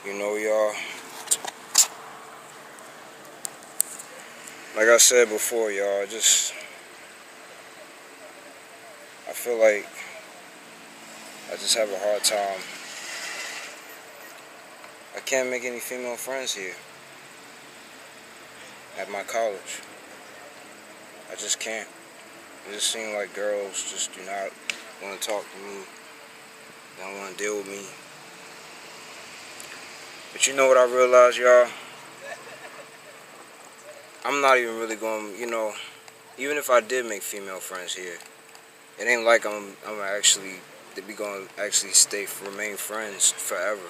You know, y'all, like I said before, y'all, I feel like I just have a hard time. I can't make any female friends here at my college. I just can't. It just seems like girls just do not want to talk to me. They don't want to deal with me. But you know what I realized, y'all? I'm not even really going, even if I did make female friends here, it ain't like I'm actually, we going to actually remain friends forever.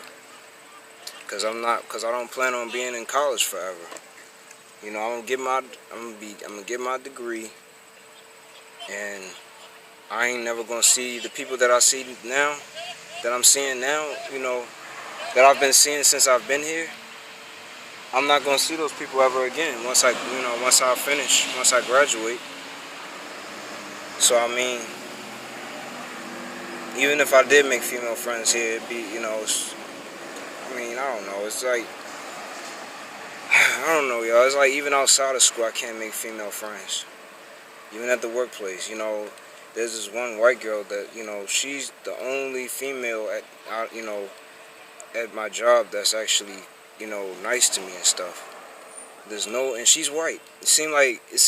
Cause I don't plan on being in college forever. I'm gonna get my degree, and I ain't never gonna see the people that I see now, that I'm seeing now, that I've been seeing since I've been here. I'm not gonna see those people ever again once I graduate. So I mean, even if I did make female friends here, it'd be, I don't know. It's like, I don't know, y'all. It's like even outside of school, I can't make female friends. Even at the workplace, there's this one white girl that, she's the only female at my job that's actually, nice to me and stuff. And she's white. It seemed like, it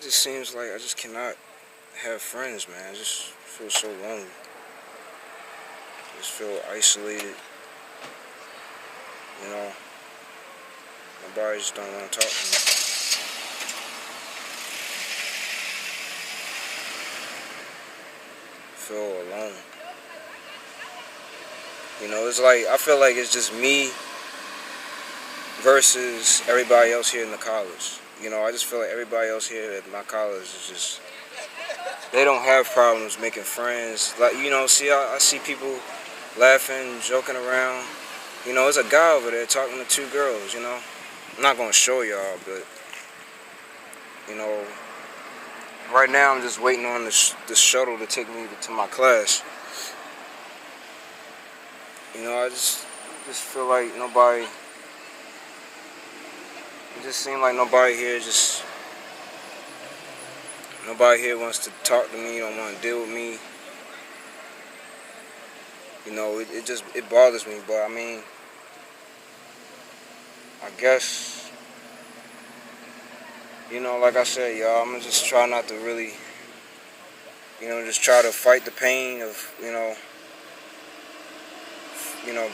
just seems like I just cannot have friends, man. I just feel so lonely. I just feel isolated. Nobody just don't want to talk to me. I feel alone. It's like, I feel like it's just me versus everybody else here in the college. I just feel like everybody else here at my college is just, they don't have problems making friends. Like, I see people laughing, joking around. There's a guy over there talking to two girls, I'm not going to show y'all, but, right now I'm just waiting on the shuttle to take me to my class. I just feel like nobody, it just seems like nobody here wants to talk to me, don't want to deal with me. It bothers me, but I mean, I guess, like I said, y'all, I'm gonna just try not to really, just try to fight the pain of,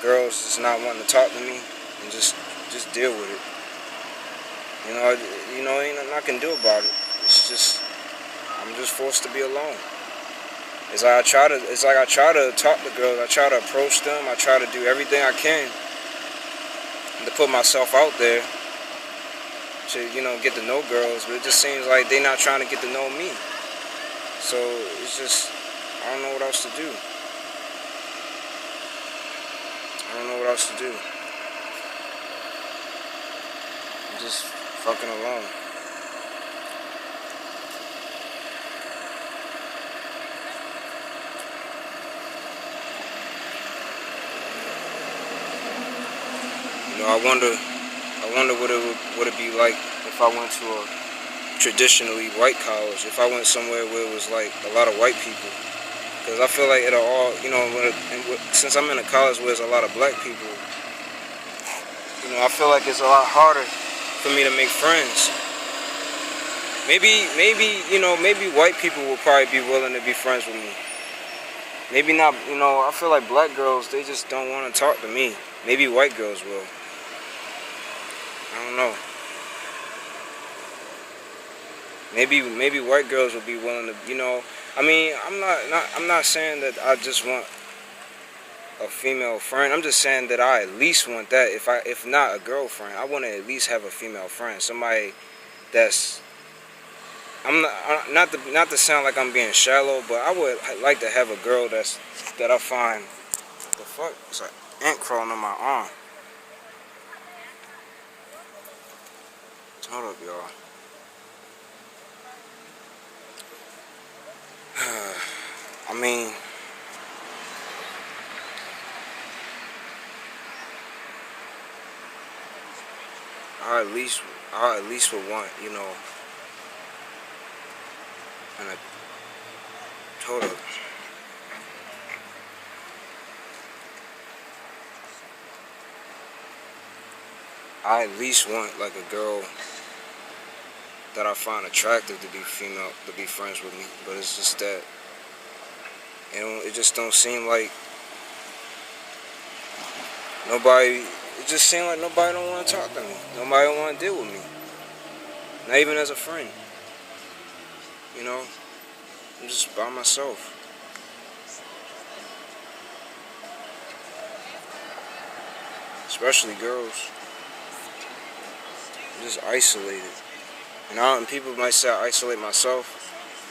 girls just not wanting to talk to me, and just deal with it. Ain't nothing I can do about it. It's just, I'm just forced to be alone. It's like I try to talk to girls, I try to approach them, I try to do everything I can to put myself out there to, get to know girls, but it just seems like they're not trying to get to know me. So it's just, I don't know what else to do. I'm just fucking alone. I wonder what it be like if I went to a traditionally white college. If I went somewhere where it was like a lot of white people, because I feel like it'll all, since I'm in a college where there's a lot of black people, I feel like it's a lot harder for me to make friends. Maybe white people will probably be willing to be friends with me. Maybe not. I feel like black girls, they just don't want to talk to me. Maybe white girls will. I don't know. Maybe white girls will be willing to, I'm not saying that I just want a female friend. I'm just saying that I at least want that. If not a girlfriend, I want to at least have a female friend. Somebody that's, not to sound like I'm being shallow, but I would like to have a girl that I find, what the fuck? It's an ant crawling on my arm. Hold up, y'all. I at least would want, you know, and hold up. I at least want like a girl that I find attractive to be female, to be friends with me. But it's just that it just don't seem like nobody. It just seems like nobody don't want to talk to me. Nobody don't want to deal with me. Not even as a friend. You know, I'm just by myself. Especially girls. I'm just isolated. And people might say I isolate myself.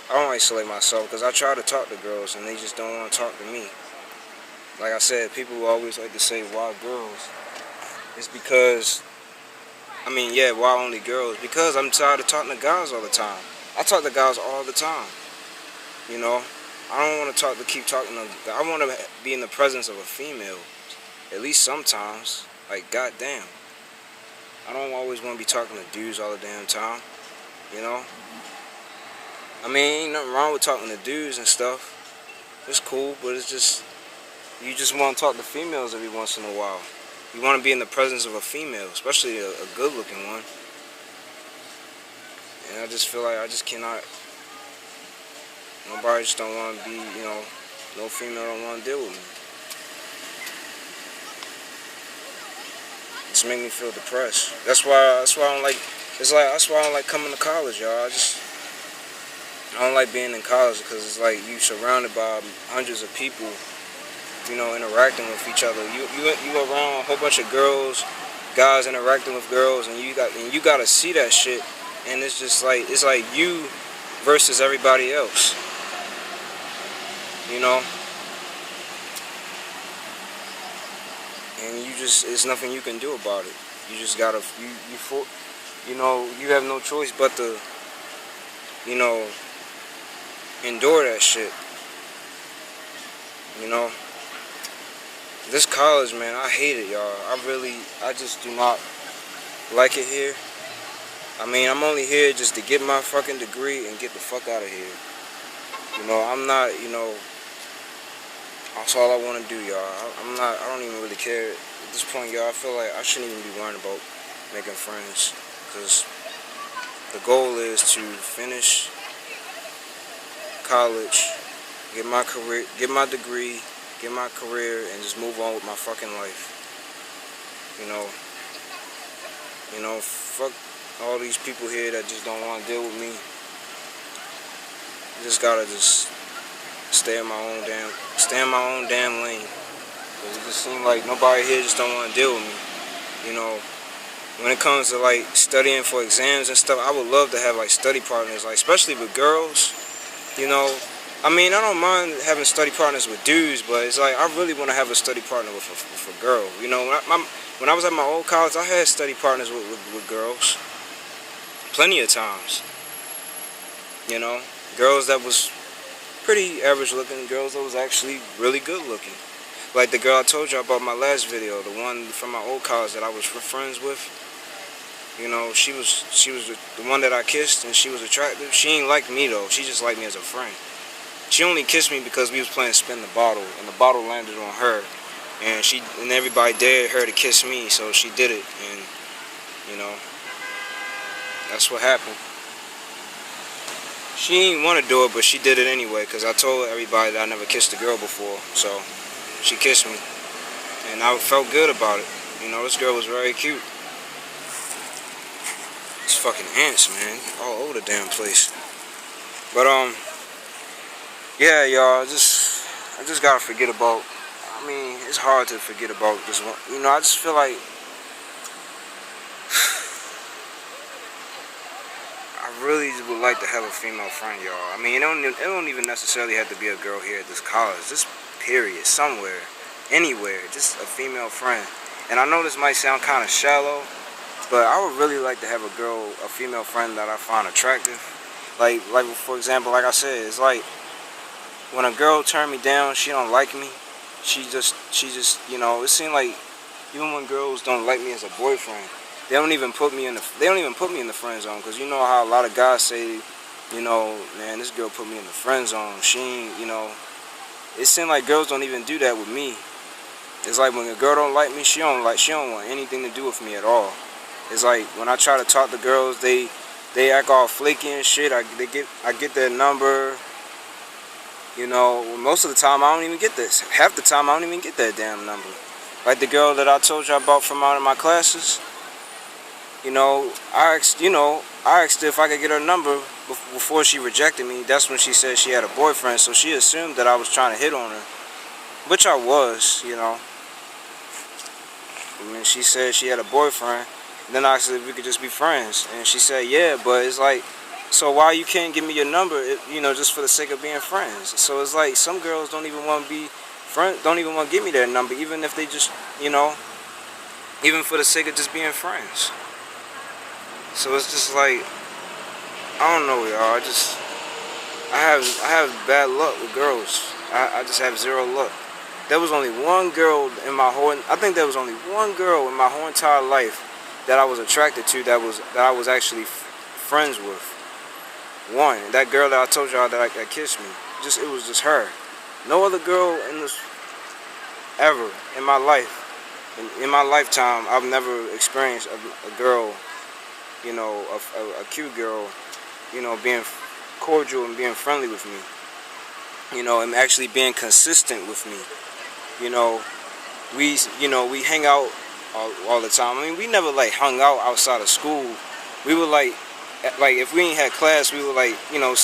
I don't isolate myself because I try to talk to girls and they just don't want to talk to me. Like I said, people always like to say, why girls? It's because, I mean, yeah, why only girls? Because I'm tired of talking to guys all the time. I talk to guys all the time. You know, I don't want to keep talking to. I want to be in the presence of a female, at least sometimes. Like, goddamn, I don't always want to be talking to dudes all the damn time. You know, I mean, ain't nothing wrong with talking to dudes and stuff. It's cool, but it's just you just want to talk to females every once in a while. You want to be in the presence of a female, especially a good-looking one. And I just feel like I just cannot. Nobody just don't want to be, you know, no female don't want to deal with me. It's make me feel depressed. That's why I don't like. That's why I don't like coming to college, y'all. I don't like being in college because it's like you surrounded by hundreds of people, you know, interacting with each other. You around a whole bunch of girls, guys interacting with girls, and you got to see that shit. And it's just like you versus everybody else. You know, and it's nothing you can do about it. You just gotta, you know, you have no choice but to, you know, endure that shit. You know, this college, man, I hate it, y'all. I just do not like it here. I mean, I'm only here just to get my fucking degree and get the fuck out of here. You know, I'm not, you know. That's all I want to do, y'all. I don't even really care. At this point, y'all, I feel like I shouldn't even be worrying about making friends. Because the goal is to finish college, get my career, get my degree, get my career, and just move on with my fucking life. You know, fuck all these people here that just don't want to deal with me. I just gotta stay in my own damn lane. Cause it just seems like nobody here just don't want to deal with me. You know, when it comes to like studying for exams and stuff, I would love to have like study partners, like especially with girls. You know, I mean, I don't mind having study partners with dudes, but it's like I really want to have a study partner with a girl. You know, when I was at my old college, I had study partners with girls, plenty of times. You know, girls that was pretty average looking, girls that was actually really good looking. Like the girl I told you about my last video, the one from my old college that I was friends with. You know, she was the one that I kissed, and she was attractive. She ain't like me though. She just liked me as a friend. She only kissed me because we was playing spin the bottle, and the bottle landed on her, and everybody dared her to kiss me, so she did it, and you know, that's what happened. She didn't want to do it, but she did it anyway, because I told everybody that I never kissed a girl before, so she kissed me, and I felt good about it. You know, this girl was very cute. It's fucking ants, man, all over the damn place. But yeah, y'all, I just gotta forget about. I mean, it's hard to forget about this one. You know, I just feel like I really would like to have a female friend, y'all. I mean, it don't even necessarily have to be a girl here at this college. Just period, somewhere, anywhere, just a female friend. And I know this might sound kind of shallow, but I would really like to have a female friend that I find attractive. Like for example, like I said, it's like when a girl turned me down, she don't like me. She just, you know, it seems like even when girls don't like me as a boyfriend, they don't even put me in the friend zone, because you know how a lot of guys say, you know, man, this girl put me in the friend zone. She ain't, you know, it seems like girls don't even do that with me. It's like when a girl don't like me, she don't want anything to do with me at all. It's like when I try to talk to girls, they act all flaky and shit. I get their number. You know, most of the time I don't even get this. Half the time I don't even get that damn number. Like the girl that I told you about from out of my classes. You know, I asked her if I could get her number before she rejected me. That's when she said she had a boyfriend, so she assumed that I was trying to hit on her, which I was, you know. I mean, she said she had a boyfriend. Then I asked her if we could just be friends, and she said, yeah, but it's like, so why you can't give me your number, you know, just for the sake of being friends? So it's like some girls don't even want to be friends, don't even want to give me their number, even if they just, you know, even for the sake of just being friends. So it's just like, I don't know, y'all. I have bad luck with girls. I just have zero luck. There was only one girl in my whole, I think there was only one girl in my whole entire life that I was attracted to, that I was actually friends with. One, that girl that I told y'all that kissed me. It was just her. No other girl in this ever in my life. In my lifetime, I've never experienced a girl, you know, a cute girl, you know, being cordial and being friendly with me. You know, and actually being consistent with me. You know, we hang out all the time. I mean, we never like hung out outside of school. We would like if we ain't had class, we would like, you know,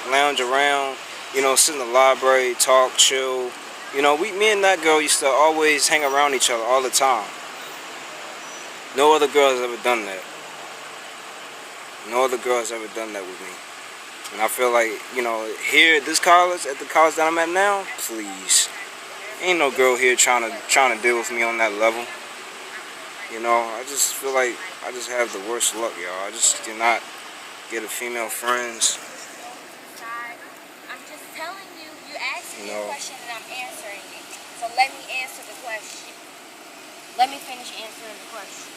lounge around, you know, sit in the library, talk, chill. You know, me and that girl used to always hang around each other all the time. No other girl has ever done that. No other girl has ever done that with me. And I feel like, you know, here at this college, at the college that I'm at now, please. Ain't no girl here trying to deal with me on that level. You know, I just feel like I just have the worst luck, y'all. I just cannot get a female friends. I'm just telling you, you asked me a question and I'm answering it. So let me answer the question. Let me finish answering the question.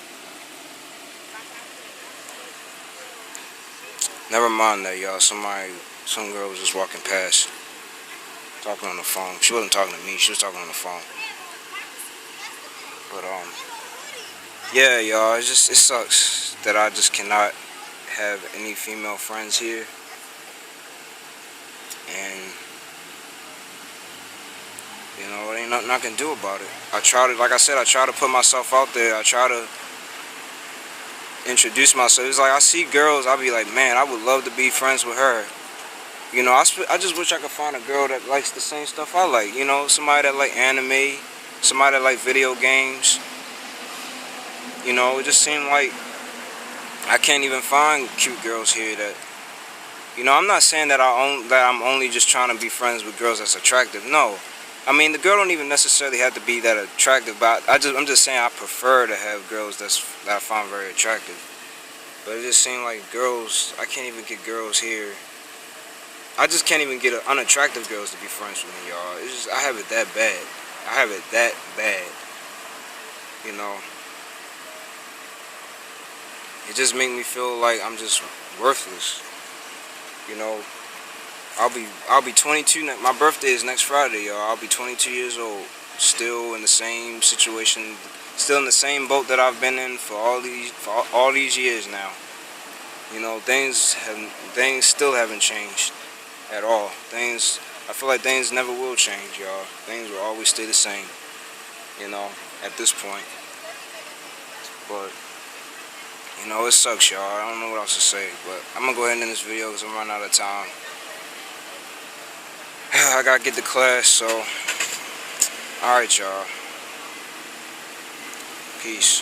Never mind that, y'all. Some girl was just walking past, talking on the phone. She wasn't talking to me. She was talking on the phone. But yeah, y'all. It sucks that I just cannot have any female friends here. And you know, there ain't nothing I can do about it. Like I said, I try to put myself out there. I try to introduce myself. It's like I see girls, I'll be like, man, I would love to be friends with her. You know, I just wish I could find a girl that likes the same stuff I like. You know, somebody that like anime, somebody that like video games. You know, it just seemed like I can't even find cute girls here that, you know, I'm not saying that I'm only just trying to be friends with girls that's attractive. No. I mean, the girl don't even necessarily have to be that attractive, but I'm just saying I prefer to have girls that I find very attractive. But it just seemed like girls, I can't even get girls here. I just can't even get unattractive girls to be friends with me, y'all. It's just, I have it that bad. I have it that bad. You know. It just makes me feel like I'm just worthless. You know. I'll be 22. My birthday is next Friday, y'all. I'll be 22 years old, still in the same situation, still in the same boat that I've been in for all these years now. You know, things still haven't changed at all. I feel like things never will change, y'all. Things will always stay the same. You know, at this point. But you know, it sucks, y'all. I don't know what else to say, but I'm gonna go ahead and end this video because I'm running out of time. I gotta get to class, so alright, y'all. Peace.